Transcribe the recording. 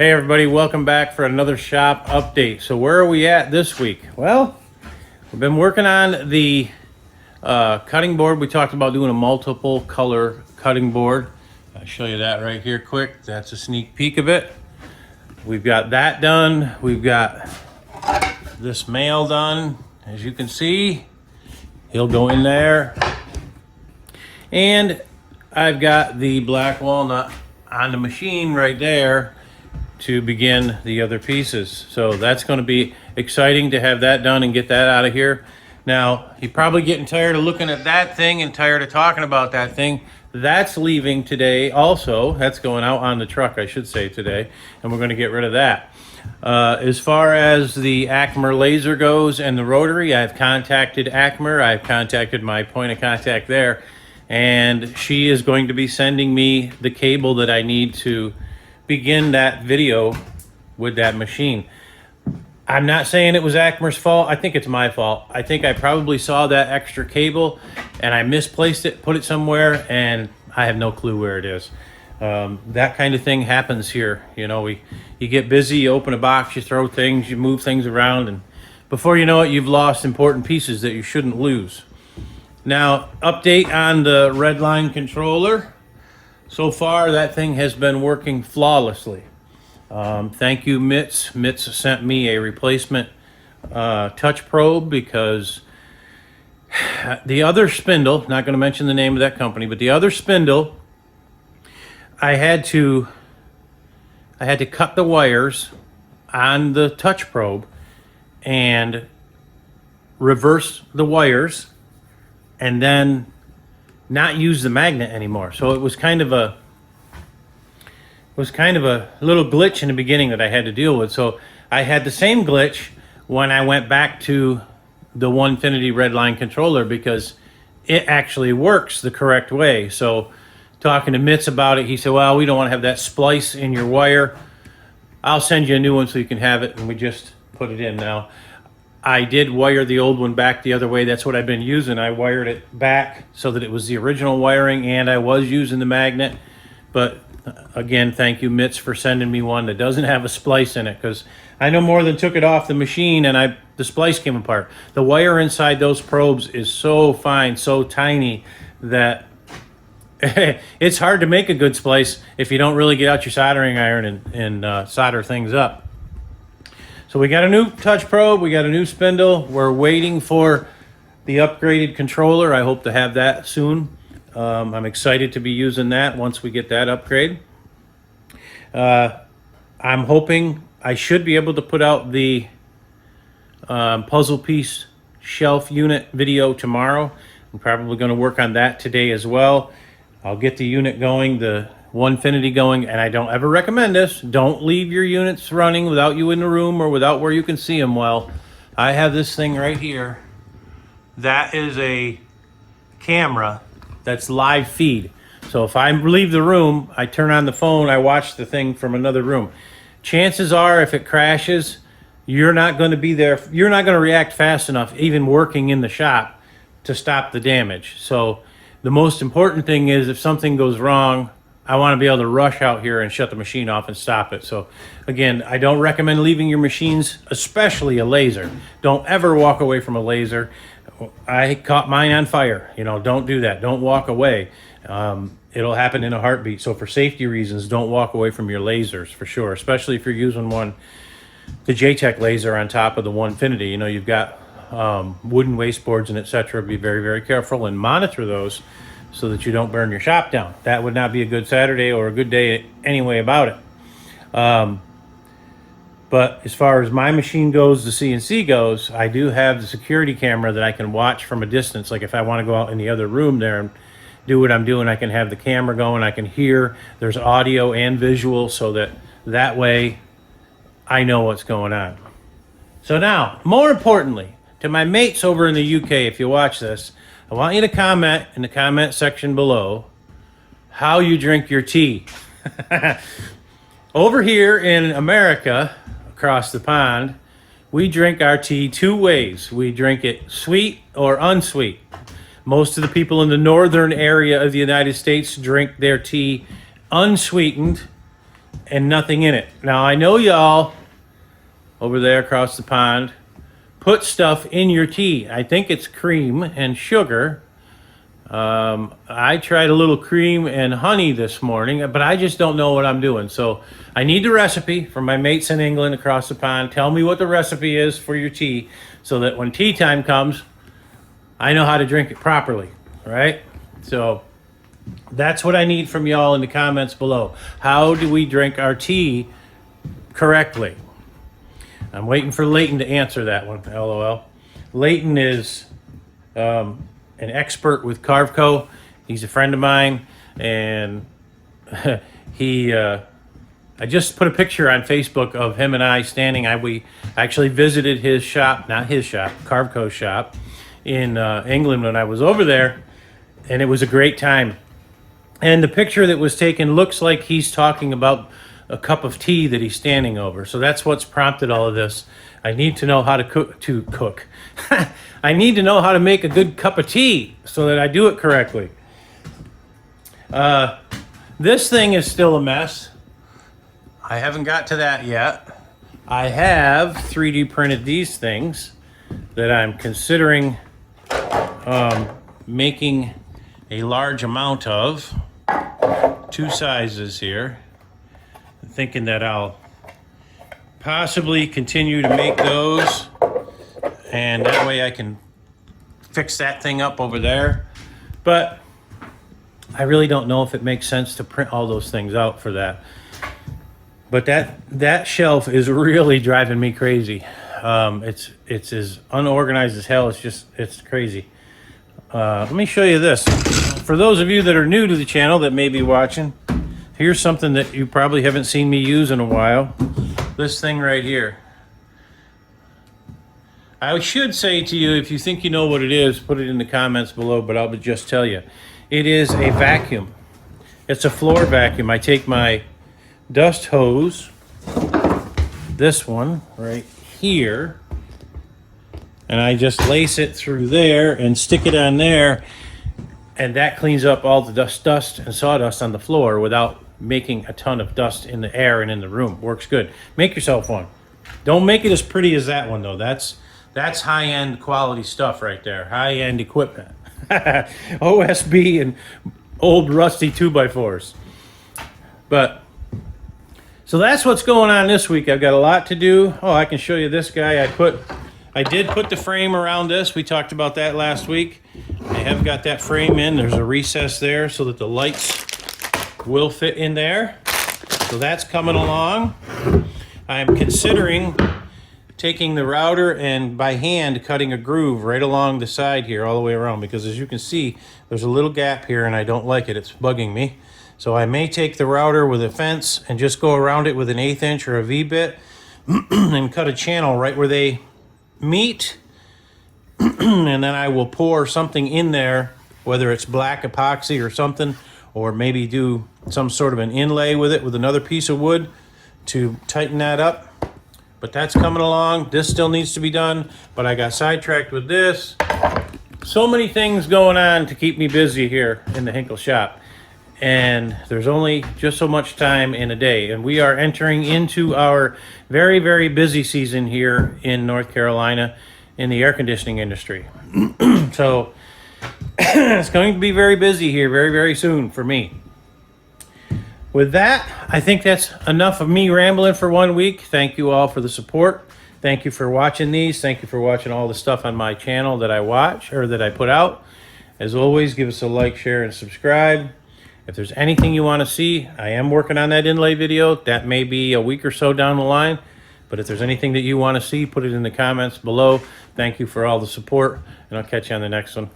Hey everybody, welcome back for another shop update. So where are we at this week? Well, we've been working on the cutting board. We talked about doing a multiple color cutting board. I'll show you that right here quick. That's a sneak peek of it. We've got that done. We've got this male done. As you can see, he'll go in there. And I've got the black walnut on the machine right there to begin the other pieces. So that's going to be exciting to have that done and get that out of here. Now, you're probably getting tired of looking at that thing and tired of talking about that thing. That's leaving today also. That's going out on the truck, I should say, today. And we're going to get rid of that. As far as the Acmer laser goes and the rotary, I've contacted Acmer. I've contacted my point of contact there. And she is going to be sending me the cable that I need to begin that video with that machine. I'm not saying it was Acmer's fault. I think it's my fault. I think I probably saw that extra cable and I misplaced it, put it somewhere, and I have no clue where it is. That kind of thing happens here. You know, you get busy, you open a box, you throw things, you move things around, and before you know it, you've lost important pieces that you shouldn't lose. Now, update on the red line controller. So far, that thing has been working flawlessly. Thank you, Mitz. Mitz sent me a replacement touch probe because the other spindle, not going to mention the name of that company, but the other spindle, I had to cut the wires on the touch probe and reverse the wires and then not use the magnet anymore. So it was kind of a little glitch in the beginning that I had to deal with. So I had the same glitch when I went back to the Onefinity Redline controller because it actually works the correct way. So talking to Mitz about it, he said, well, we don't want to have that splice in your wire. I'll send you a new one so you can have it, and we just put it in now. I did wire the old one back the other way. That's what I've been using. I wired it back so that it was the original wiring, and I was using the magnet. But again, thank you, Mitz, for sending me one that doesn't have a splice in it, because I no more than took it off the machine and the splice came apart. The wire inside those probes is so fine, so tiny, that it's hard to make a good splice if you don't really get out your soldering iron and solder things up. So we got a new touch probe, we got a new spindle. We're waiting for the upgraded controller. I hope to have that soon. I'm excited to be using that once we get that upgrade. I'm hoping I should be able to put out the puzzle piece shelf unit video tomorrow. I'm probably going to work on that today as well. I'll get the unit going, the Onefinity going, and I don't ever recommend this. Don't leave your units running without you in the room or without where you can see them well. I have this thing right here. That is a camera that's live feed. So if I leave the room, I turn on the phone, I watch the thing from another room. Chances are, if it crashes, you're not going to be there. You're not going to react fast enough, even working in the shop, to stop the damage. So the most important thing is, if something goes wrong, I want to be able to rush out here and shut the machine off and stop it. So again, I don't recommend leaving your machines, especially a laser. Don't ever walk away from a laser. I caught mine on fire. You know, don't do that. Don't walk away. It'll happen in a heartbeat. So for safety reasons, don't walk away from your lasers for sure, especially if you're using the JTech laser on top of the Onefinity. You know, you've got wooden wasteboards and etc. Be very, very careful and monitor those so that you don't burn your shop down. That would not be a good Saturday or a good day anyway about it. But as far as my machine goes, the CNC goes, I do have the security camera that I can watch from a distance. Like if I want to go out in the other room there and do what I'm doing, I can have the camera going, I can hear. There's audio and visual, so that way I know what's going on. So now, more importantly, to my mates over in the UK, if you watch this, I want you to comment in the comment section below how you drink your tea. Over here in America, across the pond, we drink our tea two ways. We drink it sweet or unsweet. Most of the people in the northern area of the United States drink their tea unsweetened, and nothing in it. Now, I know y'all over there across the pond put stuff in your tea. I think it's cream and sugar. I tried a little cream and honey this morning, but I just don't know what I'm doing. So I need the recipe from my mates in England across the pond. Tell me what the recipe is for your tea so that when tea time comes, I know how to drink it properly, right? So that's what I need from y'all in the comments below. How do we drink our tea correctly? I'm waiting for Leighton to answer that one, LOL. Leighton is an expert with Carveco. He's a friend of mine, and I just put a picture on Facebook of him and I standing. We actually visited his shop, not his shop, Carveco's shop in England when I was over there, and it was a great time. And the picture that was taken looks like he's talking about a cup of tea that he's standing over. So that's what's prompted all of this. I need to know how to cook. I need to know how to make a good cup of tea so that I do it correctly. This thing is still a mess. I haven't got to that yet. I have 3D printed these things that I'm considering making a large amount of. 2 sizes here. I'm thinking that I'll possibly continue to make those, and that way I can fix that thing up over there. But I really don't know if it makes sense to print all those things out for that. But that shelf is really driving me crazy. It's as unorganized as hell. It's crazy. Let me show you this. For those of you that are new to the channel that may be watching, here's something that you probably haven't seen me use in a while. This thing right here. I should say to you, if you think you know what it is, put it in the comments below, but I'll just tell you. It is a vacuum. It's a floor vacuum. I take my dust hose, this one right here, and I just lace it through there and stick it on there, and that cleans up all the dust and sawdust on the floor without making a ton of dust in the air and in the room. Works good. Make yourself one. Don't make it as pretty as that one though. That's high-end quality stuff right there. High-end equipment. OSB and old rusty 2x4s. But so that's what's going on this week. I've got a lot to do. Oh, I can show you this guy. I did put the frame around this. We talked about that last week. I have got that frame in. There's a recess there so that the lights will fit in there. So that's coming along. I'm considering taking the router and by hand cutting a groove right along the side here all the way around, because as you can see, there's a little gap here and I don't like it. It's bugging me. So I may take the router with a fence and just go around it with an 1/8 inch or a V-bit and cut a channel right where they meet. And then I will pour something in there, whether it's black epoxy or something, or maybe do some sort of an inlay with it with another piece of wood to tighten that up. But that's coming along. This still needs to be done, but I got sidetracked with this. So many things going on to keep me busy here in the Hinkle shop. And there's only just so much time in a day. And we are entering into our very, very busy season here in North Carolina in the air conditioning industry. So it's going to be very busy here very, very soon for me. With that, I think that's enough of me rambling for 1 week. Thank you all for the support. Thank you for watching these. Thank you for watching all the stuff on my channel that I watch or that I put out. As always, give us a like, share, and subscribe. If there's anything you want to see, I am working on that inlay video. That may be a week or so down the line. But if there's anything that you want to see, put it in the comments below. Thank you for all the support, and I'll catch you on the next one.